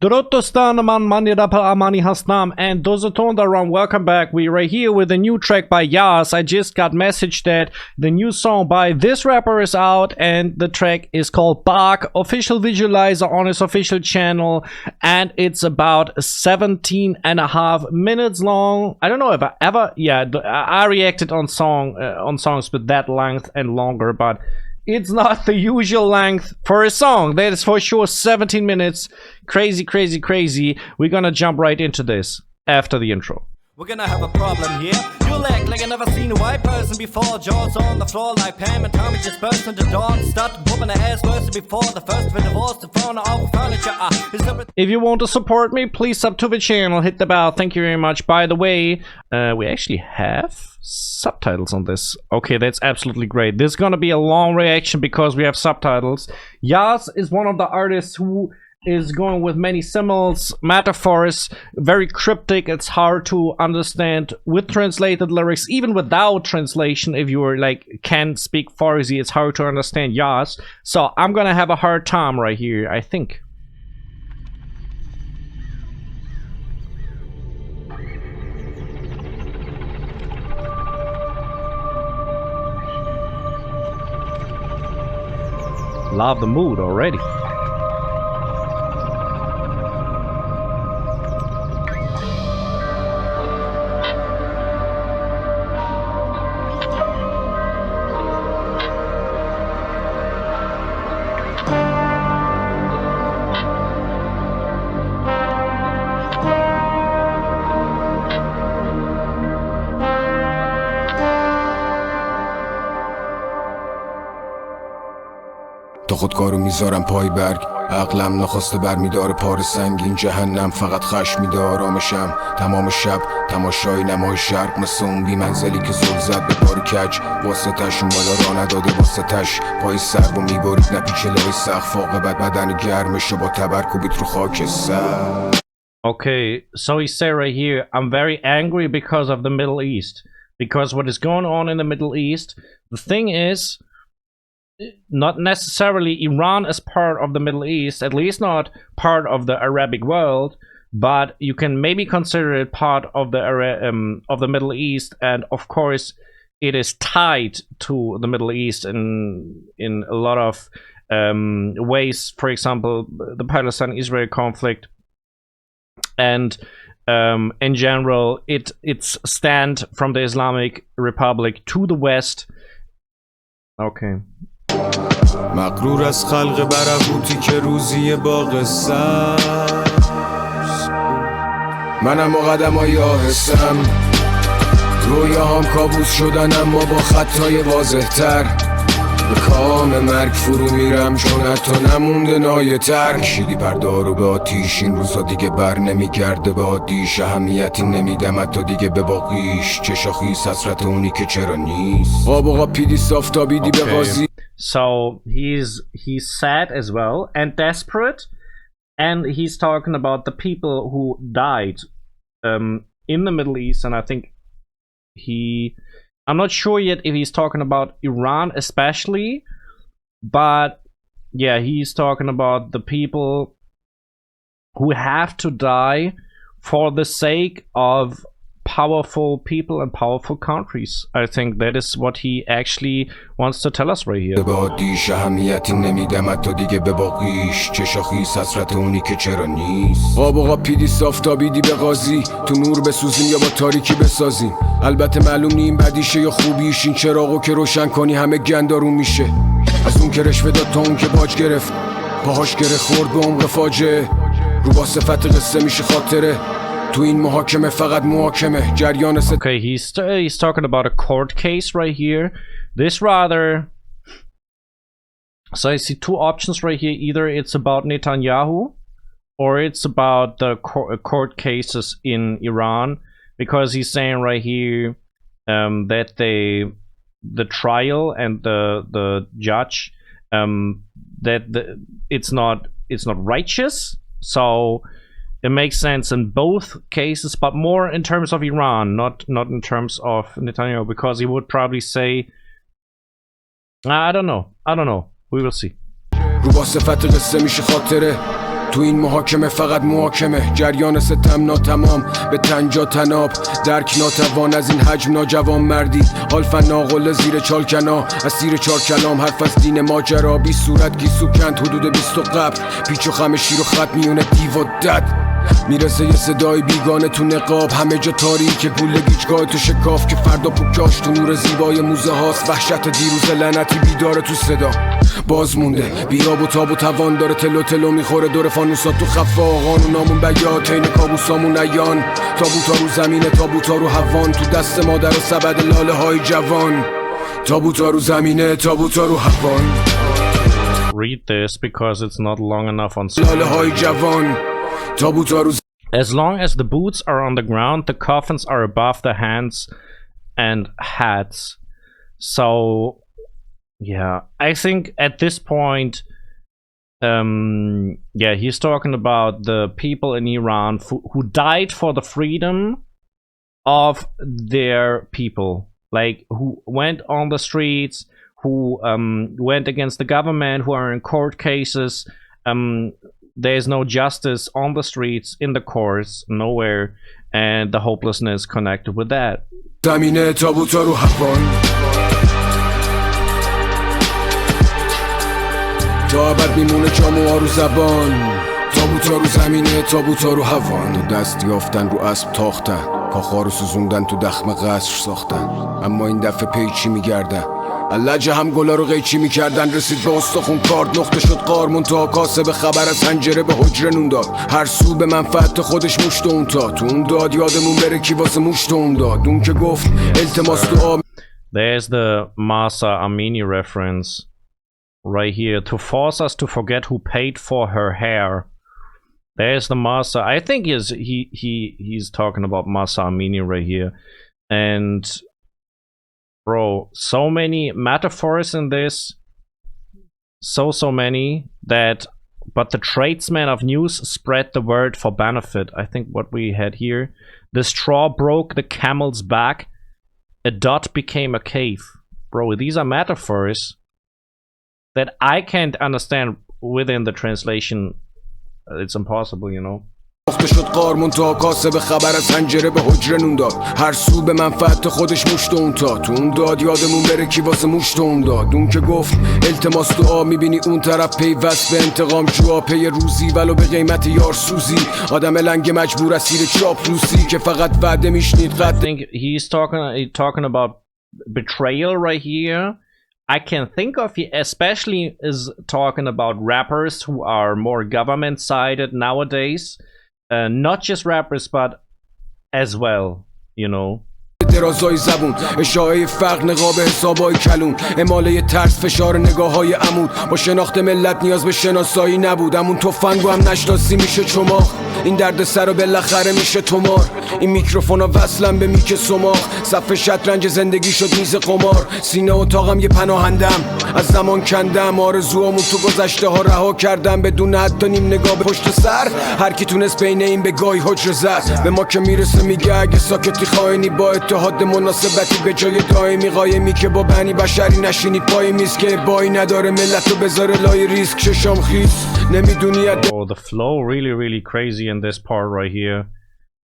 Durotostan man manirapa amani hasnam and dozatondaram. Welcome back. We right here with a new track by YAS. I just got message that the new song by this rapper is out and the track is called Baaq, official visualizer on his official channel, and it's about 17.5 minutes long. I don't know if I ever I reacted on songs with that length and longer, but it's not the usual length for a song. That is for sure 17 minutes. Crazy, crazy, crazy. We're gonna jump right into this after the intro. We're gonna have a problem here. You act like I never seen a white person before. Jaws on the floor like Pam and Tommy just burst into dawn. Start whooping her ass worse than before. The first of a divorce, the phone off furniture. If you want to support me, please sub to the channel, hit the bell. Thank you very much. By the way, we actually have subtitles on this. Okay, that's absolutely great. This is gonna be a long reaction because we have subtitles. YAS is one of the artists who is going with many similes, metaphors, very cryptic. It's hard to understand with translated lyrics, even without translation. If you can speak Farsi, it's hard to understand YAS. So I'm gonna have a hard time right here, I think. Love the mood already. تا خودکارو میذارم پای برگ، عقلم نخواسته برمیداره پار سنگین. جهنم فقط خشم میده آرامشم، تمام شب تماشای نمای شرق مثل اون بی منزلی که زل زد به بار کج. واسه تش اون بالا را نداده واسه تش، پای سر و میبارید نپیچه لای سقف. عاقبت بدن گرمشو با تبرکوبیت رو خاک سر. Okay, so he said right here, I'm very angry because of the Middle East. Because what is going on in the Middle East, the thing is, not necessarily Iran is part of the Middle East, at least not part of the Arabic world, but you can maybe consider it part of the Middle East, and of course it is tied to the Middle East in a lot of ways. For example, the Palestine-Israel conflict, and in general its stand from the Islamic Republic to the West. Okay. مغرور از خلق برهوتی که روزی با قصه، منم و قدمای آهستم، رویاهام کابوس شدن اما با خطای واضح تر. به کام مرگ فرو میرم چون حتی نمونده نایه تر. کشیدی پردارو به آتیش، این روزا دیگه بر نمیگرده به عادیش. اهمیتی نمیدم حتی دیگه به باقیش، چشاخیز حسرت اونی که چرا نیست. قاب و قاپیدی صافتابیدی به قاضی. So he's sad as well and desperate, and he's talking about the people who died in the Middle East. And I think I'm not sure yet if he's talking about Iran especially, but yeah, he's talking about the people who have to die for the sake of powerful people and powerful countries. I think that is what he actually wants to tell us right here. بادیش اهمیتی نمیدم حتی دیگه به باقیش، چشاخیز حسرت اونی که چرا نیست. قاب و قاپیدی صافتابیدی به قاضی، تو نور بسوزیم یا با تاریکی بسازیم. البته معلوم نیم بدیشه یا خوبیش، این چراغو که روشن کنی همه گندارون میشه. از اون که رشوه داد تا اون که باج گرفت، پاهاش گره خورد به عمق فاجعه. رو با صفت قصه میشه خاطره، تو این محاکمه فقط محاکمه جریان. Okay, he's talking about a court case right here. This rather, so I see two options right here. Either it's about Netanyahu or it's about the court cases in Iran, because he's saying right here that the trial and the judge that it's not righteous. So it makes sense in both cases, but more in terms of Iran, not in terms of Netanyahu, because he would probably say, I don't know. We will see. رو با صفت قصه میشه خاطره، تو این محاکمه فقط محاکمه، جریان ستم ناتمام به تنجا تناب، درک ناتوان از این حجم ناجوان مردی، حال فناقل زیر چالکنا، اسیر چار کلام حرف از دین ماجرا، بی صورت گیسو کند حدود 20 قبل، پیچ و خم شیر و خط میونه دیو و دد، میرسه یه صدای بیگانه تو نقاب، همه جا تاریک گوله گیجگاه تو شکاف، که فردا پوکاش تو نور زیبای موزه هاست، وحشت دیروز لعنتی بیداره تو صدا، باز مونده بیاب و تاب و توان داره، تلو تلو میخوره دور فانوسات تو خفا، قانونامون بیات عین کابوسامون عیان، تابوتا رو زمینه تابوتا رو هوان، تو دست مادر و سبد لاله های جوان، تابوتا رو زمینه تابوتا رو هوان. Read this because it's not long enough on لاله های جوان. As long as the boots are on the ground, the coffins are above the hands and hats. So, yeah, I think at this point, yeah, he's talking about the people in Iran who died for the freedom of their people, like who went on the streets, who went against the government, who are in court cases. There's no justice on the streets, in the courts, nowhere, and the hopelessness connected with that. زمینه تابوتا رو هوان، تا ابد میمونه جامو رو زبان، تابوتا رو زمینه تابوتا رو هوان، دست یافتن رو اسب تاختن، کاخا رو سوزوندن تو دخم قصر ساختن، اما این دفعه پیچی میگردن، اللجه هم گلا رو قیچی میکردن، رسید به استخون کارد، نقطه شد قار، منتها کاسه به خبر از حنجره به حجره نون داد، هر سو به منفعت خودش مشت اون تا، تو اون داد یادمون بره کی واسه مشت اون داد، اون که گفت التماس دعا. There's the Masa Amini reference right here, to force us to forget who paid for her hair. There's the Masa. I think he's talking about Masa Amini right here. And bro, so many metaphors in this, so many, that but the tradesmen of news spread the word for benefit. I think what we had here, the straw broke the camel's back, a dot became a cave. Bro, these are metaphors that I can't understand within the translation. It's impossible, you know. نقطه شد قار، منتها کاسه به خبر از حنجره به حجره نون داد، هر سو به منفعت خودش مشت اون تا، تو اون داد یادمون بره کی واسه مشت اون داد، اون که گفت التماس دعا، میبینی اون طرف پیوست به انتقام جوا، پی روزی ولو به قیمت یار سوزی، آدم لنگ مجبور اسیر چاپلوسی که فقط وعده میشنید I think he's talking about betrayal right here. I can think of, especially is talking about rappers who are more government sided nowadays. Not just rappers, but as well, you know. درازای زبون، اشاعه فقر، نقاب حسابای کلون، اماله ترس، فشار نگاه های عمود، با شناخت ملت نیاز به شناسایی نبود، همون تفنگو هم نشناسی میشه چماق، این درد سر رو بالاخره میشه تومار، این میکروفونا وصلن به میک سماق، صف شطرنج زندگی شد میز قمار، سینه اتاقم یه پناهندم، از زمان کندم، آرزوامون تو گذشته ها رها کردم، بدون حتی نیم نگاه به پشت سر، هر کی تونست بین این به گاهی حجر زد، به ما که میرسه میگه اگه ساکتی خائنی، با اتحاد مناسبتی به جای دائمی، قایمی که با بنی بشری نشینی پای میز، که بایی نداره ملت رو بذاره لای ریسک، چشام خیس نمیدونی. Oh, the flow really crazy in this part right here.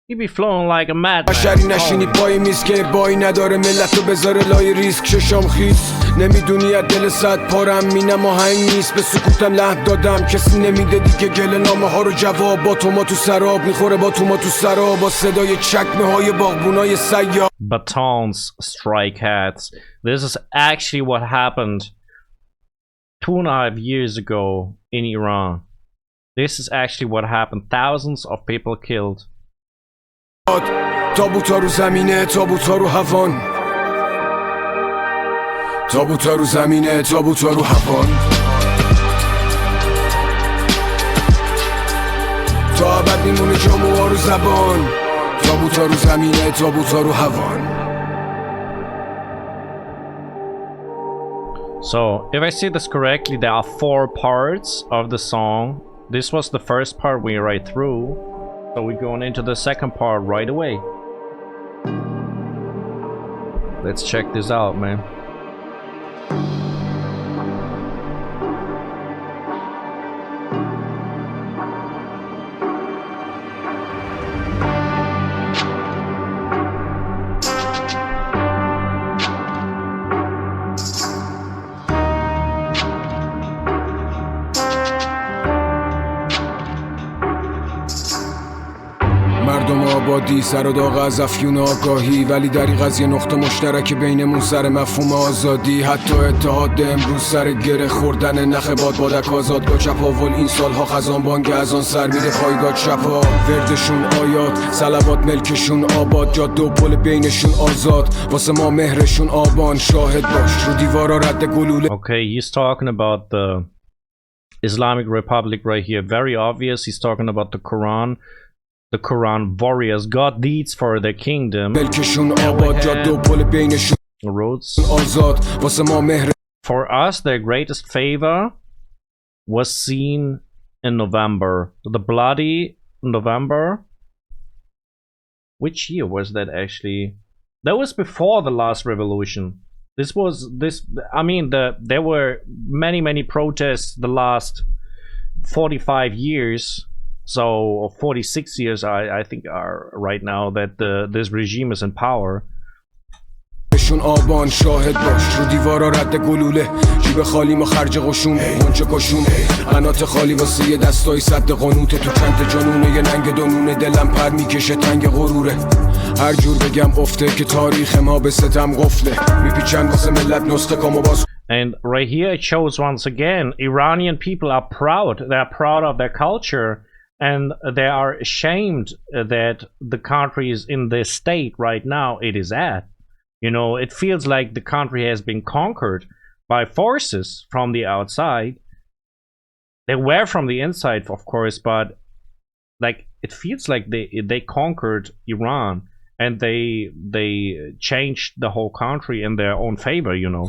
He be flowing like a madman. بشری نشینی پای میز، که بایی نداره ملت رو بذاره لای ریسک، چشام خیس نمیدونی از دل صد پارم، مینم آهنگ نیست به سکوتم لحن دادم، کسی نمیده دیگه گله نامه ها رو جواب، با تو تو سراب میخوره، با تو سراب، با صدای چکمه های باغبونای سیاه. Batons strike hats. This is actually what happened 2.5 years ago in Iran. This is actually what happened. Thousands of people killed. تابوتا رو زمینه تابوتا رو هوان، تابوتا رو زمینه تابوتا رو هوان، تا ابد میمونه جامو رو زبان، تابوتا رو زمینه تابوتا رو هوان. So, if I see this correctly, there are 4 parts of the song. This was the first part we right through, so we're going into the second part right away. Let's check this out, man. مردم آبادی، سر و داغ از افیون آگاهی، ولی دریغ از یه نقطه مشترک بینمون سر مفهوم آزادی. حتی اتحاد امروز سر گره خوردن نخ بادک آزادگاه چپاول. این سالها خزان بانگ از آن سر میره پایگاه چپا، وردشون آیات صلوات ملکشون آباد، جاده و پل بینشون آزاد، واسه ما مهرشون آبان. شاهد باش رو دیوارا رد گلوله. Okay, he's talking about the Islamic Republic right here. Very obvious. He's talking about the Quran warriors, God deeds for the kingdom. Roads. For us, their greatest favor was seen in November. The bloody November. Which year was that actually? That was before the last revolution. There were many protests the last 45 years, so 46 years I think are right now that this regime is in power. آبان شاهد باش رو دیوارا رد گلوله، جیب خالی ما خرج قشون منچه کشون، قنات خالی واسه یه دستای صد قانوته، تو چند جنونه یه ننگ دونونه، دلم پر میکشه تنگ غروره، هر جور بگم افته که تاریخ ما به ستم قفله، میپیچن واسه ملت نسخه کامو باز. And right here it shows once again Iranian people are proud. They're proud of their culture, and they are ashamed that the country is in the state right now it is at. You know, it feels like the country has been conquered by forces from the outside. They were from the inside, of course, but like it feels like they conquered Iran and they changed the whole country in their own favor, you know.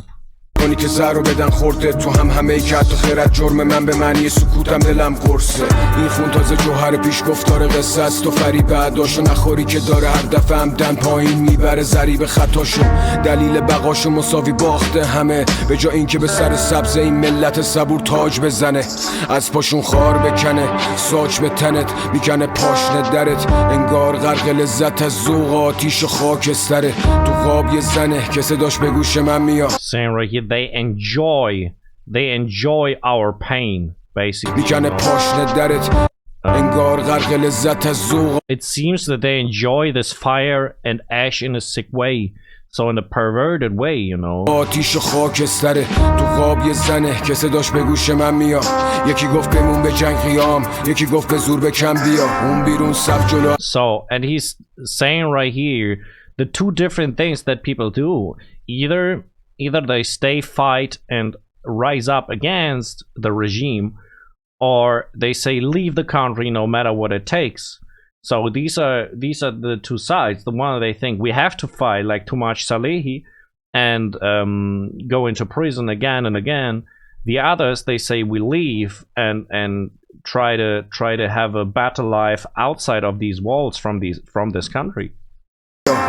کنی که زهرو بدن خورده تو همه کرد و خیرت جرم من به معنی سکوتم دلم قرصه، این خون تازه جوهر پیش گفتار قصه است، تو فریب بعداشو نخوری که داره هر دفعه هم دن پایین میبره ضریب خطاشو، دلیل بقاشو مساوی باخته همه، به جا این که به سر سبز این ملت صبور تاج بزنه، از پاشون خار بکنه ساج به تنت میکنه پاشنه درت، انگار غرق لذت از ذوق آتیش و خاکستره، تو خواب یه زنه که صداش به گوش من میاد. They enjoy our pain, basically. It seems that they enjoy this fire and ash in a sick way, so in a perverted way, you know. So, and he's saying right here the two different things that people do. Either they stay fight and rise up against the regime, or they say leave the country no matter what it takes. So these are the two sides. The one they think we have to fight, like Tumash Salehi, and go into prison again and again. The others they say we leave and try to have a better life outside of these walls from this country.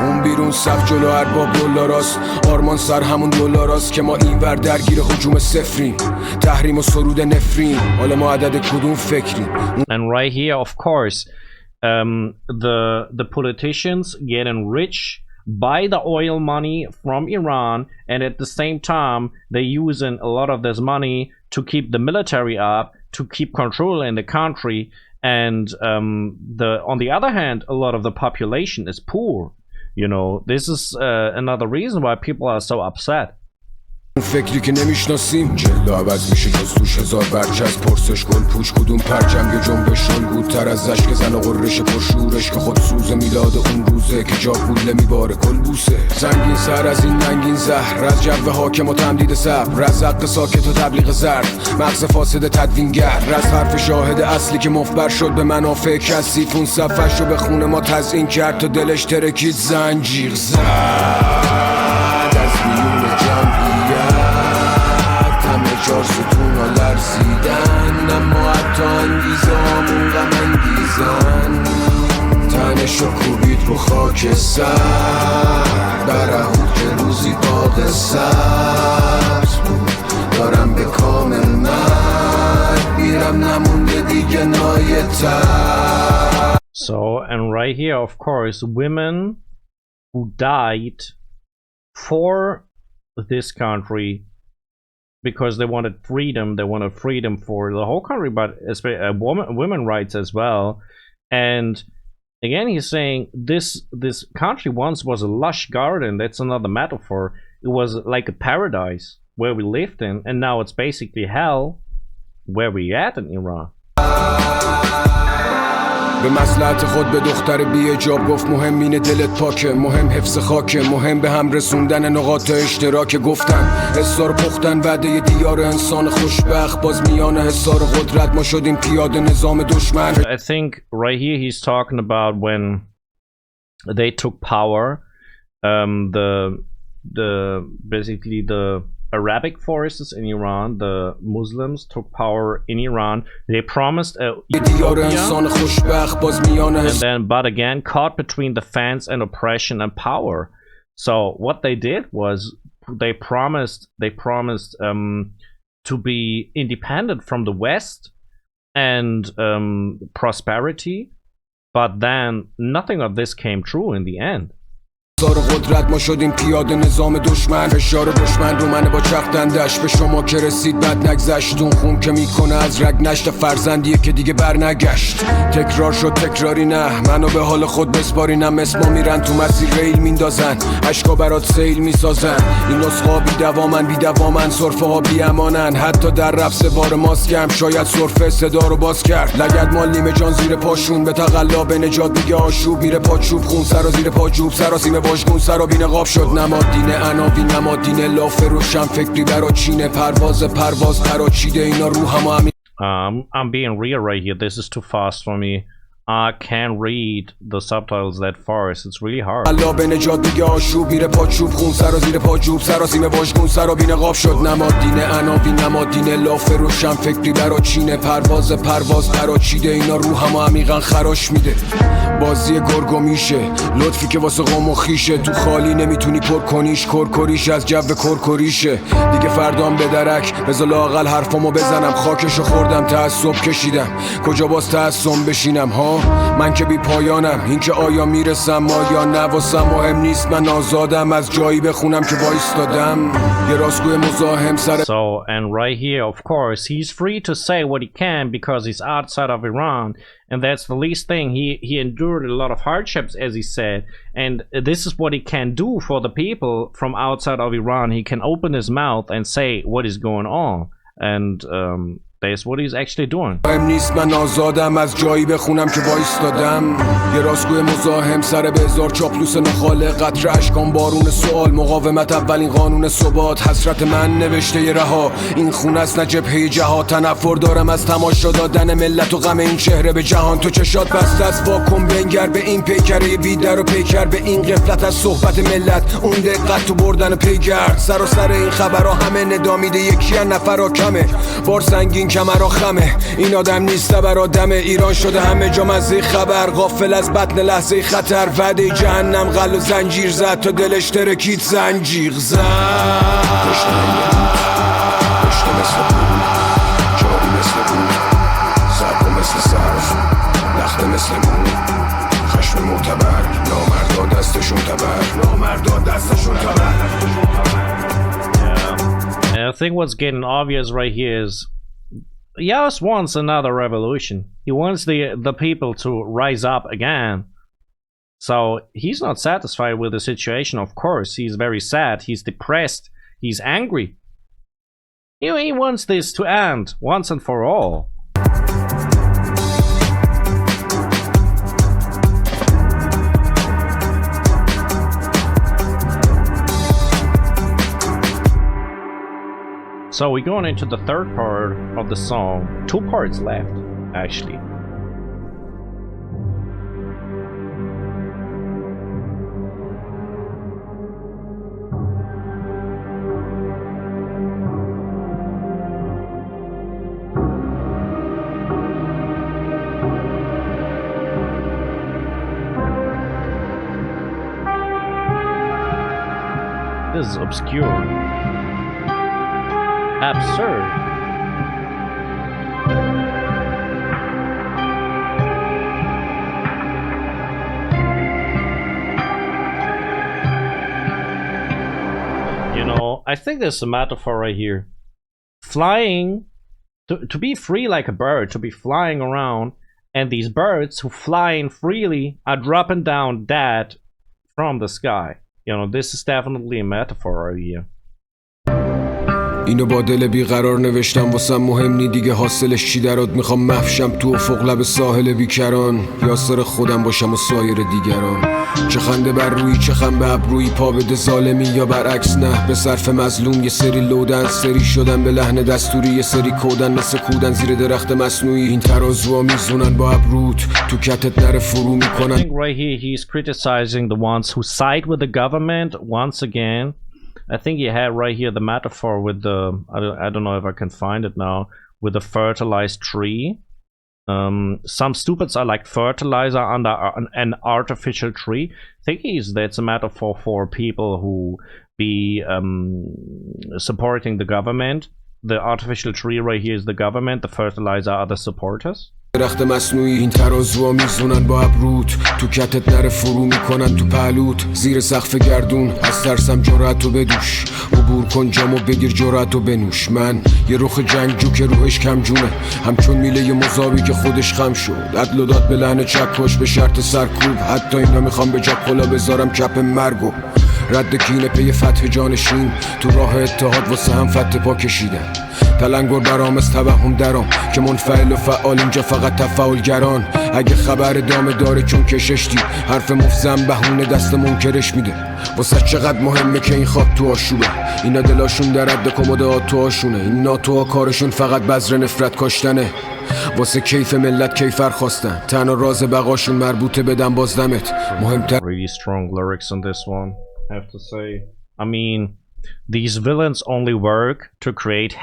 اون بیرون صف جلو ارباب دلاراست، آرمان سر همون دلاراست که ما این ور درگیر هجوم صفریم، تحریم و سرود نفرین، حالا ما عدد کدوم فکریم. And right here of course the politicians getting rich by the oil money from Iran, and at the same time they're using a lot of this money to keep the military up, to keep control in the country, and on the other hand a lot of the population is poor. You know, this is another reason why people are so upset. فکری که نمیشناسیم جلو عوض میشه جز توش هزار برچسب، پرسش گل پوش کدوم پرچم یه جنبش رنگودتر از اشک زن و قررش پرشورش که خود سوز میلاد اون روزه که جا گوله میباره کل بوسه، زنگین سر از این ننگین زهر، از جو حاکم و تمدید صبر، رزق ساکت و تبلیغ زرد، مغز فاسد تدوینگر، از حرف شاهد اصلی که مفبر شد به منافع کسی، اون صفحش رو به خون ما تزیین کرد تا دلش ترکید زنجیر زد از میون چار ستونا لرزیدن، اما حتی انگیزامون غم انگیزن، تنشو کوبید رو خاک سر، برهود که روزی باغ سبز بود، دارم به کامل مرد میرم نمونده دیگه نایتر. So, and right here of course women who died for this country because they wanted freedom for the whole country, but especially women rights as well. And Again, he's saying this country once was a lush garden. That's another metaphor. It was like a paradise where we lived in, and now it's basically hell where we at in Iran. به مصلحت خود به دختر بی حجاب گفت مهم اینه دلت پاکه، مهم حفظ خاکه، مهم به هم رسوندن نقاط اشتراک. گفتن حسار پختن وعده دیار انسان خوشبخت، باز میان حسار قدرت ما شدیم پیاده نظام دشمن. I think right here he's talking about when they took power, basically the Arabic forces in Iran, the Muslims took power in Iran. They promised a utopia, and then, but again, caught between the fence and oppression and power. So what they did was they promised to be independent from the West and prosperity, but then nothing of this came true in the end. قدرت ما شدیم پیاده نظام دشمن، فشار دشمن رو منه با چختندش. به شما که رسید بد نگذشتون، خون که میکنه از رگ نشت فرزندیه که دیگه بر نگشت. تکرار شد تکراری نه، منو به حال خود بسپارینم. اسما میرن تو مسیر ریل میندازن، عشقا برات سیل میسازن. این نسخا بی دوامن صرفه ها بی امانن. حتی در رفت سوار ماسکم شاید صرفه صدا رو باز کرد. لگد مال نیمه جان زیر پاشون، به تقلا به نجات میگه آشوب. میره پاچوب خون سرا زیر پاجوب، سراسیمه واژگون سرابی نقاب شد. نمادینه عناوین نمادینه لاف روشن فکری برا چینه. پرواز پراچیده اینا رو همه I'm being real right here. This is too fast for me. I can't read the subtitles that fast. It's really hard. الله به نجات دیگه آشوب. میره پاچوب خون سرا زیر پاجوب، سراسیمه واژگون سرابی نقاب شد. نمادینه عناوین نمادینه لاف روشن فکری برا چینه. پرواز پراچیده اینا رو همه عمیقا خراش میده. بازی گرگو میشه لطفی که واسه قوم و خیشه. تو خالی نمیتونی پر کنیش، کرکریش از جو کرکریشه. دیگه فردام به درک بذار لااقل حرفامو بزنم. خاکشو خوردم تعصب کشیدم، کجا باز تعصب بشینم ها؟ من که بی پایانم، این که آیا میرسم آیا نواسم مهم نیست. من آزادم از جایی بخونم که وایستادم. یه راستگوی مزاحم سر. So, and right here, of course, he's free to say what he can because he's outside of Iran, and that's the least thing. He endured a lot of hardships, as he said, and this is what he can do for the people from outside of Iran. He can open his mouth and say what is going on, and that's what he's actually doing. مهم نیست من آزادم از جایی بخونم که وایستادم. یه راستگوی مزاحم سر به هزار چاپلوس نخاله. قطره اشکان بارون سوال، مقاومت اولین قانون ثبات. حسرت من نوشته ی رها، این خون است نه جبهه جهاد. تنفر دارم از تماشا دادن ملت و غم این چهره به جهان. تو چشات بسته است واکن بنگر به این پیکره بیدر و پیکر. به این غفلت از صحبت ملت، اون دقت تو بردن پیگرد. سر این خبرها همه ندامیده، یکی از نفرها کمه. بار سنگین کمرها خمه، این آدم نیست برا دمه. ایران شده همه جا مزه خبر، غافل از بطن لحظه خطر. وعده جهنم قل و زنجیر زد تا دلش ترکید زنجیر زد. پشت مثل بود، جاری مثل بود، سرکو مثل صرف، لخته مثل بود. خشم معتبر، نامردا دستشون تبر، نامردا دستشون تبر. And I think what's getting obvious right here is YAS wants another revolution. He wants the people to rise up again. So he's not satisfied with the situation, of course. He's very sad, he's depressed, he's angry. He wants this to end once and for all. So we're going into the third part of the song. Two parts left, actually. This is obscure. Absurd. You know, I think there's a metaphor right here. Flying, to be free like a bird, to be flying around and these birds who flying freely are dropping down dead from the sky. You know, this is definitely a metaphor right here. اینو با دل بیقرار نوشتم واسم مهم نی دیگه حاصلش چی درات میخوام محشم تو افق لب ساحل بیکران یاسر خودم باشم و سایر دیگران چه خنده بر روی چه خم به ابروی پا بده ظالمی یا برعکس نه به صرف مظلوم یه سری لودن سری شدن به لحن دستوری یه سری کودن مثل کودن زیر درخت مصنوعی این ترازوها میزونن با ابروت تو کتت نره فرو میکنن. I think right here he's criticizing the ones who side with the government once again. I think he had right here the metaphor with the, I don't know if I can find it now, with the fertilized tree. Some stupids are like fertilizer under an artificial tree. I think that's a metaphor for people who be supporting the government. The artificial tree right here is the government, the fertilizer are the supporters. درخت مصنوعی این ترازوها میزونن با ابروت تو کتت نره فرو میکنن تو پهلوت زیر سقف گردون از ترسم جرأتو بدوش عبور کن جامو بگیر جرأتو بنوش من یه رخ جنگجو که روحش کم جونه همچون میله مذابی که خودش خم شد عدل و داد به لحن چکش به شرط سرکوب حتی اینا میخوام به جا کلا بذارم کپ مرگو رد کینه پی فتح جانشین تو راه اتحاد واسه هم فتح پا کشیدن تلنگر برام از توهم درام که منفعل و فعال اینجا فقط تفاعلگران اگه خبر دامه داره چون کشش دید حرف مفزم بهونه دست منکرش میده واسه چقدر مهمه که این خواب تو آشوبه اینا دلاشون در رد کمدات تو آشونه این ناتوها کارشون فقط بذر نفرت کاشتنه واسه کیف ملت کیفر خواستن تنها راز بقاشون مربوطه بدن بازدمت مهمتر. Really strong lyrics on this one, I have to say. I mean, these villains only work to create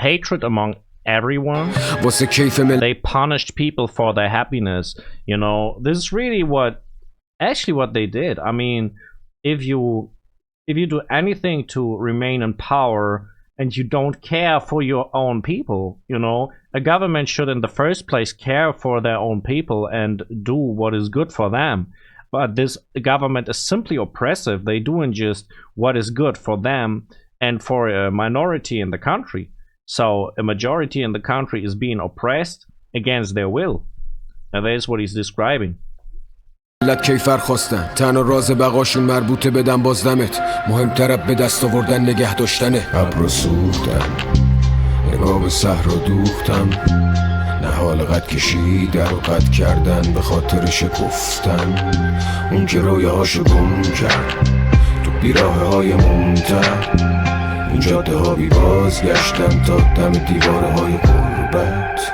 hatred among everyone. They punished people for their happiness. You know, this is really what they did. I mean, if you do anything to remain in power and you don't care for your own people, you know, a government should in the first place care for their own people and do what is good for them. But this government is simply oppressive. They doing just what is good for them and for a minority in the country. So a majority in the country is being oppressed against their will. And that is what he's describing. ملت کیفر خواستن تنها راز بقاشون مربوطه بدن بازدمت مهمتر به دست آوردن نگه داشتنه ابرو سوختم نگاه به صحرا دوختم نهال قد کشیدن و قد کردن به خاطر شکفتن اون که رویاهاشو گم کرد تو بیراه های ممتر این جاده ها بی بازگشتن تا دم دیواره های غربت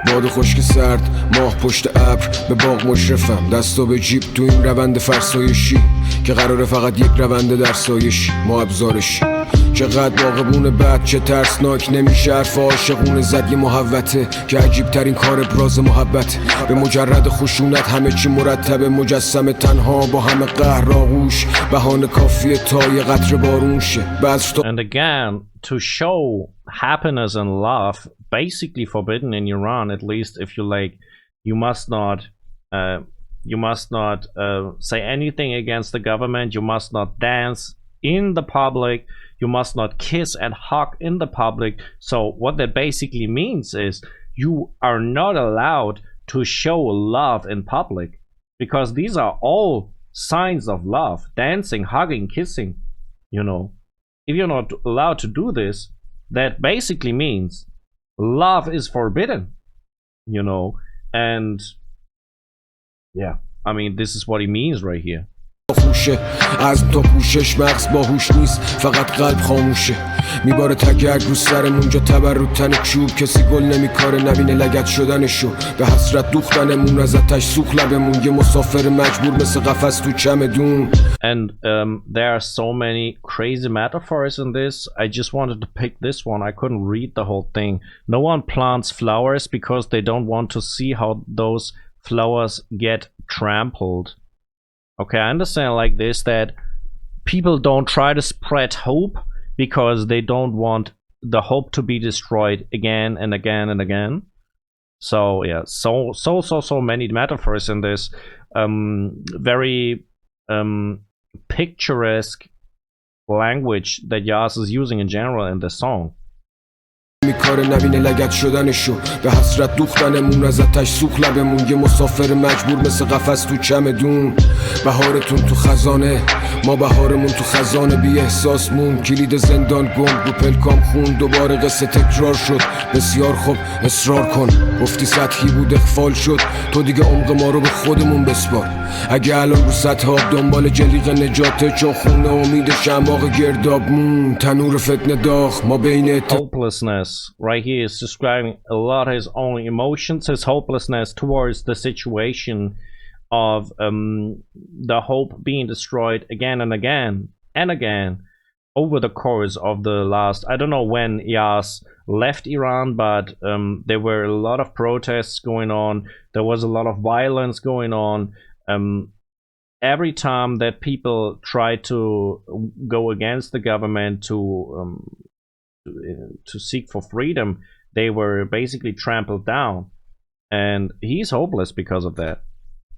باد خشک سرد ماه پشت ابر به باغ مشرفم دستو به جیب تو این روند فرسایشی که قراره فقط یک رونده در سایشی ما ابزارشی چقدر باغبون بد چه ترسناک نمیشه حرف عاشقونه زد یه محوته که عجیب ترین کار ابراز محبت به مجرد خشونت همه چی مرتبه مجسم تنها با همه قهر آغوش بهانه کافیه تا یه قطره بارون شه. And again, to show happiness and love basically forbidden in Iran, at least if you like, you must not say anything against the government, you must not dance in the public, you must not kiss and hug in the public. So what that basically means is you are not allowed to show love in public, because these are all signs of love: dancing, hugging, kissing. You know, if you're not allowed to do this, that basically means love is forbidden, you know. And yeah, I mean, this is what he means right here. عزم تا کوشش مغز باهوش نیست فقط قلب خاموشه میباره تگرگ رو سرمون جا تبرد تن چوب کسی گل نمیکاره نبینه لگد شدنشو به حسرت دوختنمون از آتش سوخت لبمون یه مسافر مجبور مثل قفس تو چمدون. And there are so many crazy metaphors in this. I just wanted to pick this one. I couldn't read the whole thing. No one plants flowers because they don't want to see how those flowers get trampled. Okay, I understand like this, that people don't try to spread hope because they don't want the hope to be destroyed again and again and again. So yeah, so many metaphors in this. Very picturesque language that YAS is using in general in the song. می کار نبینه لگد شدنشو به حسرت دوختنمون از آتش سوخت لبمون یه مسافر مجبور مثل قفس تو چمدون بهارتون تو خزانه ما بهارمون تو خزانه بی احساسمون کلید زندان گم رو پلکام خون دوباره قصه تکرار شد بسیار خوب اصرار کن گفتی سطحی بود اخفال شد تو دیگه عمق ما رو به خودمون بسپار اگه الان رو سطح آب دنبال جلیق نجاته چون خونه امید شماغ گردابمون تنور فتنه داغ ما بین Hopelessness right here is describing a lot of his own emotions, his hopelessness towards the situation of the hope being destroyed again and again and again over the course of the last, I don't know when YAS left Iran, but there were a lot of protests going on, there was a lot of violence going on. Every time that people tried to go against the government to seek for freedom, they were basically trampled down, and he's hopeless because of that.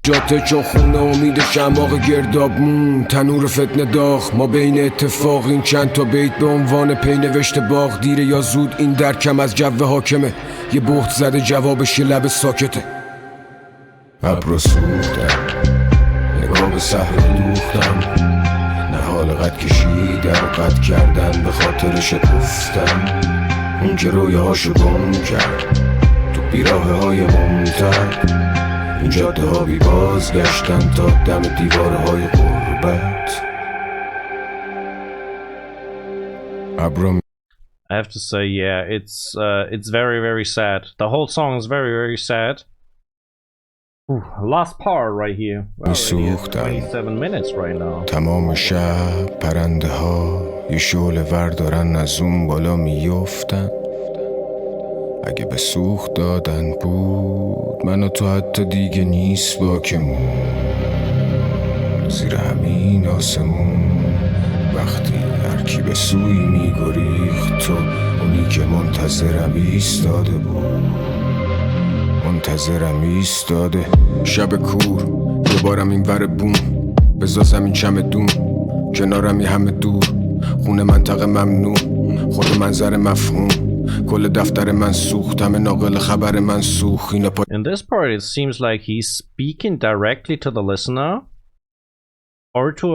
جاته چون خونه امید شماغ گردابمون تنور فتنه داغ ما بین اتفاق این چند تا بیت به عنوان پی نوشت باغ دیره یا زود این درکم از جو حاکمه یه بهت زده جوابش یه لب ساکته ابرو سوختم نگاه به صحر دوختم نه حال قد کشیدم قد کردن به خاطرش گفتم اون که رویهاشو گم کرد تو بیراه های ممتد این جاده ها بی بازگشتن تا دم دیواره های غربت I have to say, yeah, it's very, very sad. The whole song is very, very sad. Ooh, last part right here. Well, 27 minutes right now. تمام شب پرنده ها یه شعله ور دارن از اون بالا میفتن اگه به سوخت دادن بود من و تو حتی دیگه نیست باکمون زیر همین آسمون وقتی هر کی به سوی میگریخت تو اونی که منتظرم ایستاده بود منتظرم ایستاده شب کور دوبارم این ور بوم بزازم این چمدون کنارم یه همه دور خونه منطقه ممنوع خود منظر مفهوم کل دفتر من سوخت همه ناقل خبر من سوخت In this part it seems like he's speaking directly to the listener or to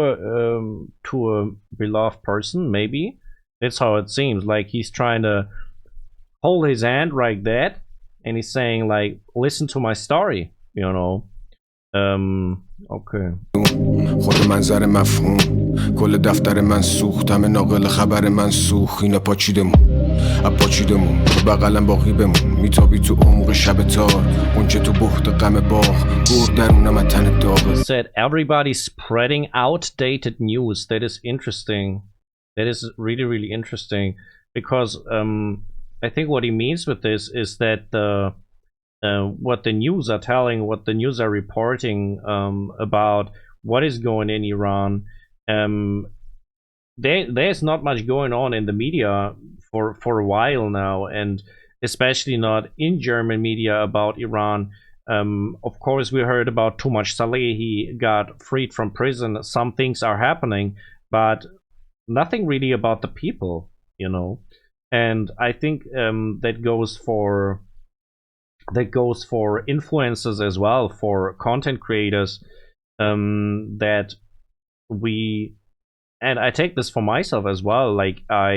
a beloved person, maybe. That's how it seems, like he's trying to hold his hand like that and he's saying like, listen to my story, you know. Okay. خود منظر مفهوم کل دفتر من سوخت همه ناقل خبر من سوخت اینا پاچیدمون تو بغلم باقی بمون میتابی تو عمق شب تار اونچه تو بحت غم باغ گور درونم تن داغ said everybody spreading outdated news. That is interesting. That is really, really interesting because I think what he means with this is that what the news are telling, what the news are reporting about what is going in Iran, there's not much going on in the media for a while now, and especially not in German media about Iran. Of course, we heard about too much Saleh. He got freed from prison. Some things are happening, but nothing really about the people, you know. And I think that goes for influencers as well, for content creators, that we, and I take this for myself as well, like I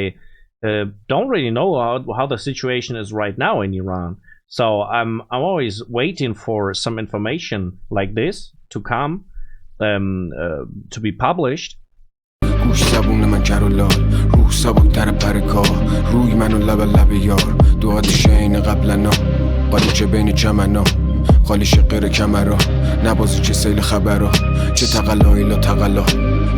don't really know how the situation is right now in Iran, so I'm always waiting for some information like this to come, to be published. گوش زبون من جر و لال روح سبک در پرکار روی منو لب یار دوات شین قبلنا قالیچه بین چمنا خالی شقیر کمرا نبازی چه سیل خبرا چه تقلایی لا تقلا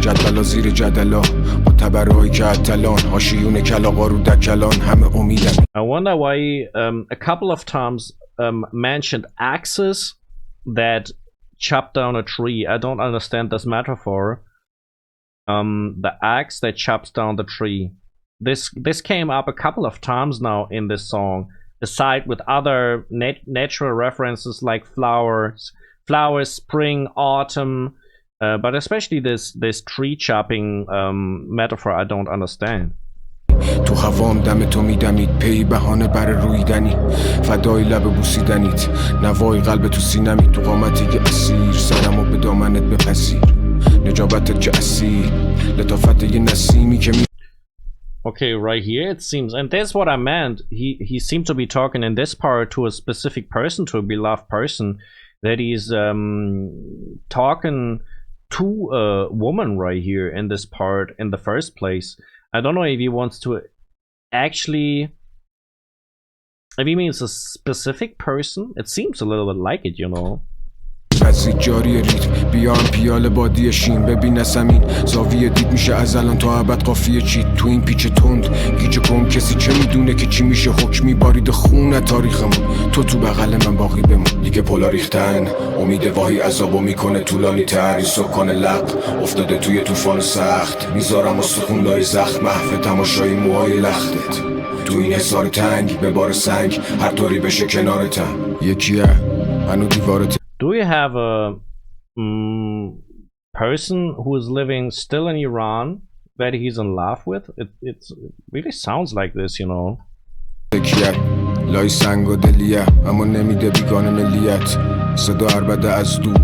جدولا زیر جدلا با تبرایی که اتلان هاشیون کلاغا رو دکلان همه امیدم. I wonder why a couple of times mentioned axes that chop down a tree. I don't understand this metaphor. The axe that chops down the tree. This came up a couple of times now in this song, aside with other natural references like flowers, spring, autumn, but especially this tree chopping metaphor I don't understand. تو هوام دم تو میدمید پی بهانه بر رویدنی فدای لب بوسیدنیت نوای قلب تو سینمی تو قامتی که اسیر سرمو به دامنت بپذیر نجابتت که اسیر لطافت یه نسیمی که می Okay, right here it seems, and that's what I meant. He seemed to be talking in this part to a specific person, to a beloved person, that he's talking to a woman right here in this part in the first place. I don't know if he wants to actually, if he means a specific person. It seems a little bit like it, you know. مزید جاری ریتم بیام پیاله بادی شیم ببین زمین زاویه دید میشه از الان تا ابد قافیه چید تو این پیچ تند گیج کن کسی چه میدونه که چی میشه حکمی بارید خون تاریخمون تو بغل من باقی بمون دیگه پلا ریختن امید واهی عذابو میکنه طولانی تر این سکان لق افتاده توی طوفان سخت میذارم استخون لای زخم محو تماشای موهای لختت تو این حصار تنگ به بار سنگ هر طوری بشه کنارتم یکیه هنو دیوارت. Do you have a person who is living still in Iran that he's in love with? It really sounds like this, you know. لای سنگ و دلیه اما نمیده بیگان ملیت صدا عربده از دور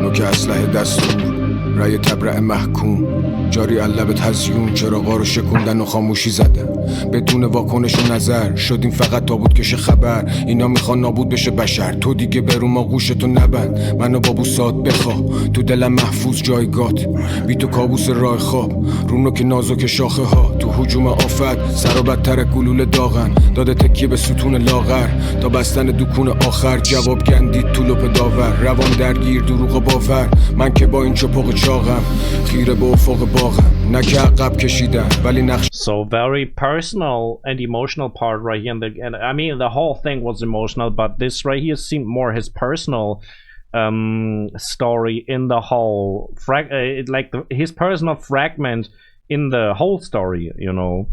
نوک اسلحه دستور رای تبرع محکوم جاری علبت هزیون چراغا رو شکوندن و خاموشی زدن بدون واکنش و نظر شدیم فقط تابوت کش خبر اینا میخوان نابود بشه بشر تو دیگه برو ما گوشتو نبند منو با بوسات بخوا تو دلم محفوظ جایگات بی تو کابوس راه خواب رونو که نازک شاخه ها تو هجوم آفت سر و بدتر گلوله داغن داده تکیه به ستون لاغر تا بستن دکون آخر جواب گندید تو لپ داور روان درگیر دروغ باور من که با این چپق چاقم خیره به افق باغم نه که عقب کشیدم ولی نقش. So very personal and emotional part right here, and I mean the whole thing was emotional, but this right here seemed more his personal story in the whole his personal fragment in the whole story, you know.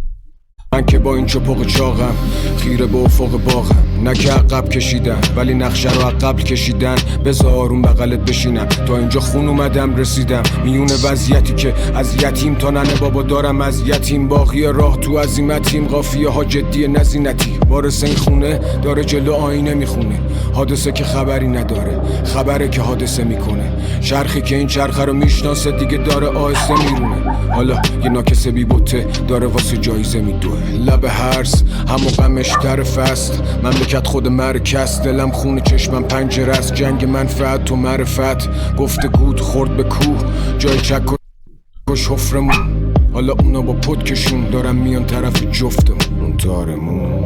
من که با این چپق چاقم خیره به افق باغم نه که عقب کشیدم ولی نقشه رو عقب کشیدن بذار آروم بغلت بشینم تا اینجا خون اومدم رسیدم میون وضعیتی که از یتیم تا ننه بابا دارم از یتیم باقی راه تو عزیمتیم قافیه ها جدی نزینتی وارث این خونه داره جلو آینه میخونه حادثه که خبری نداره خبره که حادثه میکنه چرخی که این چرخه رو میشناسه دیگه داره آهسته میرونه حالا یه ناکسه بی بوته داره واسه جایزه میدوه لب هرس همو غمش طرف است مملکت خود مرکز دلم خون چشمم پنجره است جنگ منفعت تو معرفت گفتگو خورد به کوه جای چک و حفرمون حالا اونا با پدکشون دارم میان طرف جفتمون اون تارمون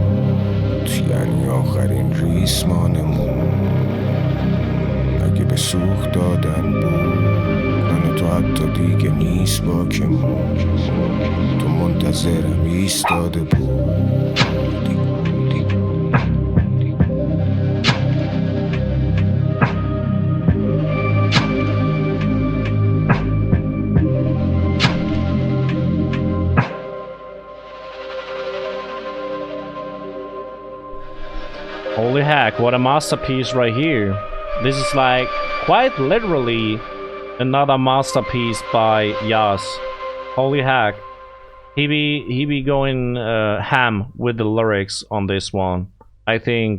یعنی آخرین ریسمانمون اگه به سوخت دادن بود من تو حتی دیگه نیست باکمون تو منتظرم ایستاده بود. Holy heck, what a masterpiece right here. This is like quite literally another masterpiece by YAS. Holy heck. He be going ham with the lyrics on this one. I think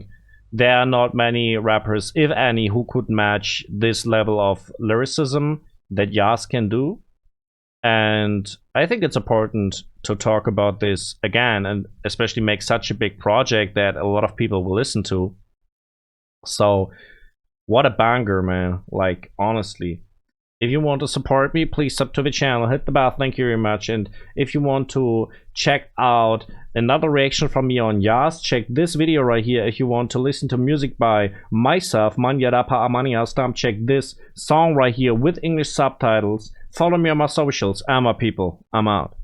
there are not many rappers, if any, who could match this level of lyricism that YAS can do. And I think it's important to talk about this again, and especially make such a big project that a lot of people will listen to. So what a banger, man. Like, honestly, if you want to support me, please sub to the channel, hit the bell, thank you very much. And if you want to check out another reaction from me on YAS, check this video right here. If you want to listen to music by myself, Manyarapa Amani Alstam, check this song right here with English subtitles. Follow me on my socials. I'm a people. I'm out.